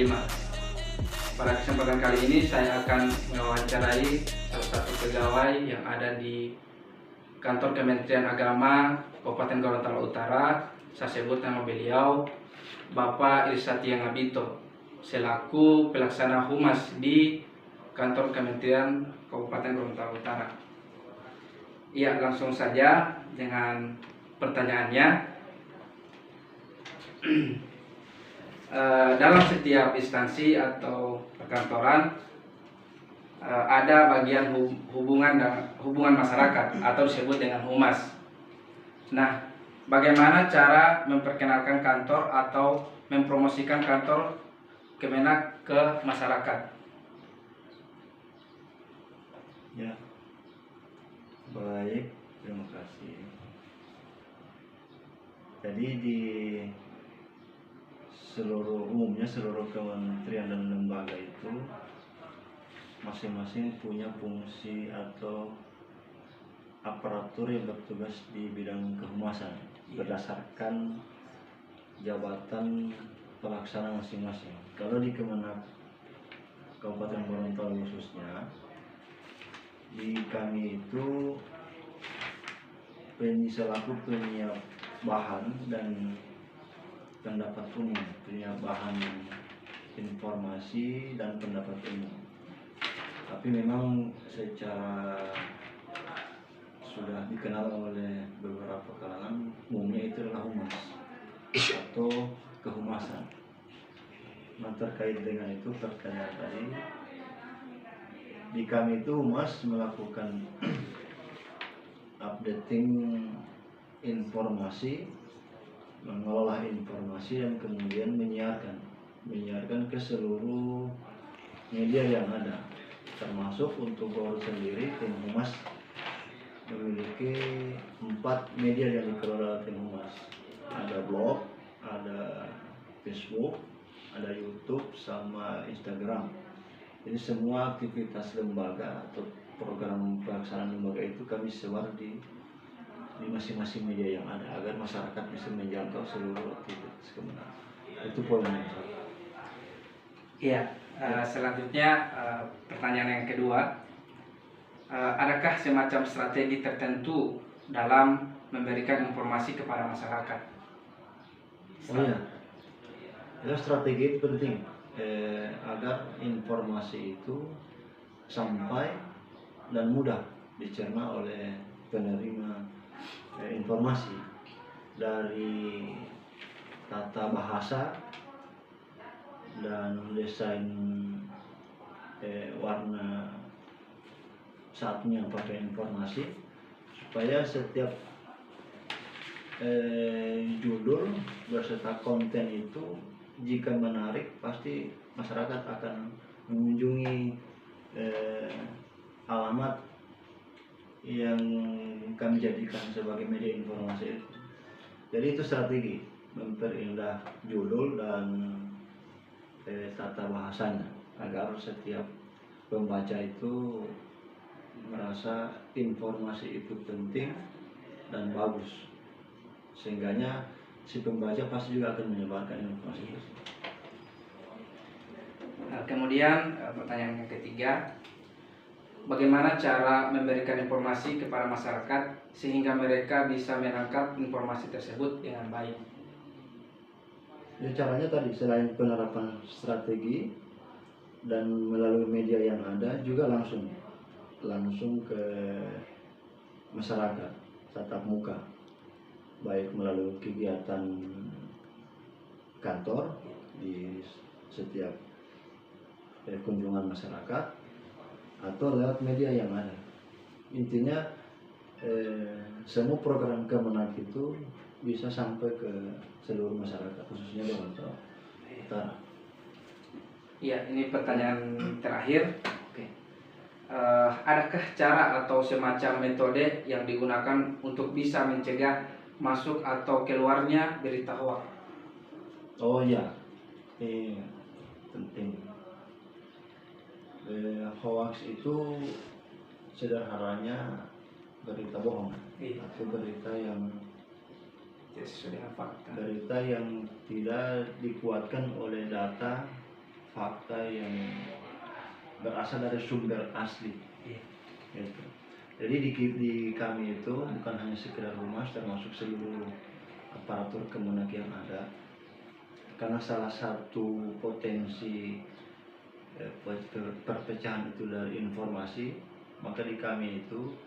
5. Pada kesempatan kali ini saya akan mewawancarai salah satu pegawai yang ada di kantor Kementerian Agama Kabupaten Gorontalo Utara. Saya sebut nama beliau Bapak Irsatya Ngabito selaku pelaksana humas di kantor Kementerian Kabupaten Gorontalo Utara. Iya, langsung saja dengan pertanyaannya. Dalam setiap instansi atau perkantoran ada bagian hubungan masyarakat atau disebut dengan humas. Nah, bagaimana cara memperkenalkan kantor atau mempromosikan kantor Kemenak ke masyarakat? Ya, baik, terima kasih. Jadi di seluruh kementerian dan lembaga itu masing-masing punya fungsi atau aparatur yang bertugas di bidang kehumasan berdasarkan jabatan pelaksana masing-masing. Kalau di Kemenak Kabupaten Gorontalo khususnya, di kami itu selaku penyiap bahan dan pendapat umum, penyiap bahan informasi dan pendapat umum. Tapi memang secara sudah dikenal oleh beberapa kalangan, umumnya itu adalah humas atau kehumasan. Nah, terkait dengan itu pertanyaan tadi, di kami itu humas melakukan updating informasi, mengolah informasi, dan kemudian menyiarkan ke seluruh media yang ada, termasuk untuk Bogor sendiri. Tim humas memiliki 4 media yang dikelola tim humas. Ada blog, ada Facebook, ada YouTube, sama Instagram. Jadi semua aktivitas lembaga atau program pelaksanaan lembaga itu kami sebar di masing-masing media yang ada agar masyarakat bisa menjangkau seluruh aktivitas Kemenak. Itu poin yang satu. Iya, selanjutnya pertanyaan yang kedua, adakah semacam strategi tertentu dalam memberikan informasi kepada masyarakat? Oh iya, ya, strategi itu penting agar informasi itu sampai dan mudah dicerna oleh penerima informasi, dari tata bahasa dan desain warna saat menyampaikan informasi, supaya setiap judul beserta konten itu jika menarik pasti masyarakat akan mengunjungi alamat yang kami jadikan sebagai media informasi itu. Jadi itu strategi memperindah judul dan tata bahasanya agar setiap pembaca itu merasa informasi itu penting dan bagus, sehingganya si pembaca pasti juga akan menyebarkan informasi itu. Kemudian pertanyaan yang ketiga, bagaimana cara memberikan informasi kepada masyarakat sehingga mereka bisa menangkap informasi tersebut dengan baik? Jadi caranya tadi, selain penerapan strategi dan melalui media yang ada, juga langsung ke masyarakat tatap muka, baik melalui kegiatan kantor di setiap kunjungan masyarakat atau lewat media yang ada. Intinya semua program Kemenak itu bisa sampai ke seluruh masyarakat, khususnya di Gorontalo Utara. Iya, ini pertanyaan terakhir. Oke. Adakah cara atau semacam metode yang digunakan untuk bisa mencegah masuk atau keluarnya berita hoax? Oh iya, ini penting. Hoax itu sederhananya berita bohong, atau berita yang tidak dikuatkan oleh data fakta yang berasal dari sumber asli. Iya. Gitu. Jadi di kami itu bukan hanya sekedar humas, termasuk seluruh aparatur Kemenak yang ada. Karena salah satu potensi perpecahan itu dari informasi, maka di kami itu,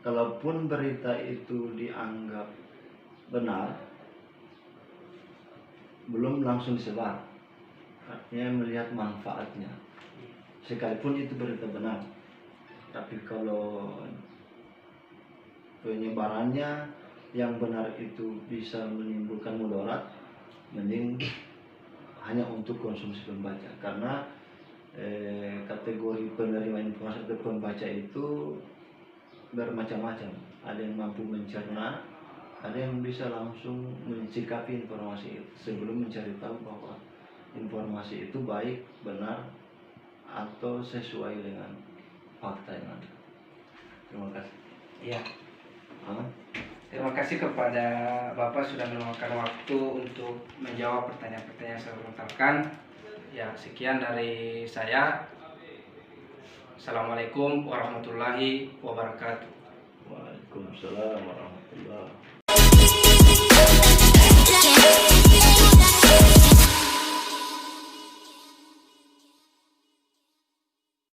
kalaupun berita itu dianggap benar, belum langsung disebar. Artinya melihat manfaatnya. Sekalipun itu berita benar, tapi kalau penyebarannya yang benar itu bisa menimbulkan mudarat, mending hanya untuk konsumsi pembaca. Karena kategori penerima informasi atau pembaca itu bermacam-macam. Ada yang mampu mencerna, ada yang bisa langsung mencikapi informasi itu sebelum mencari tahu bahwa informasi itu baik, benar, atau sesuai dengan fakta yang ada. Terima kasih. Iya. Aman. Terima kasih kepada Bapak sudah meluangkan waktu untuk menjawab pertanyaan-pertanyaan yang saya lontarkan. Ya, sekian dari saya. Assalamualaikum warahmatullahi wabarakatuh. Waalaikumsalam warahmatullahi wabarakatuh.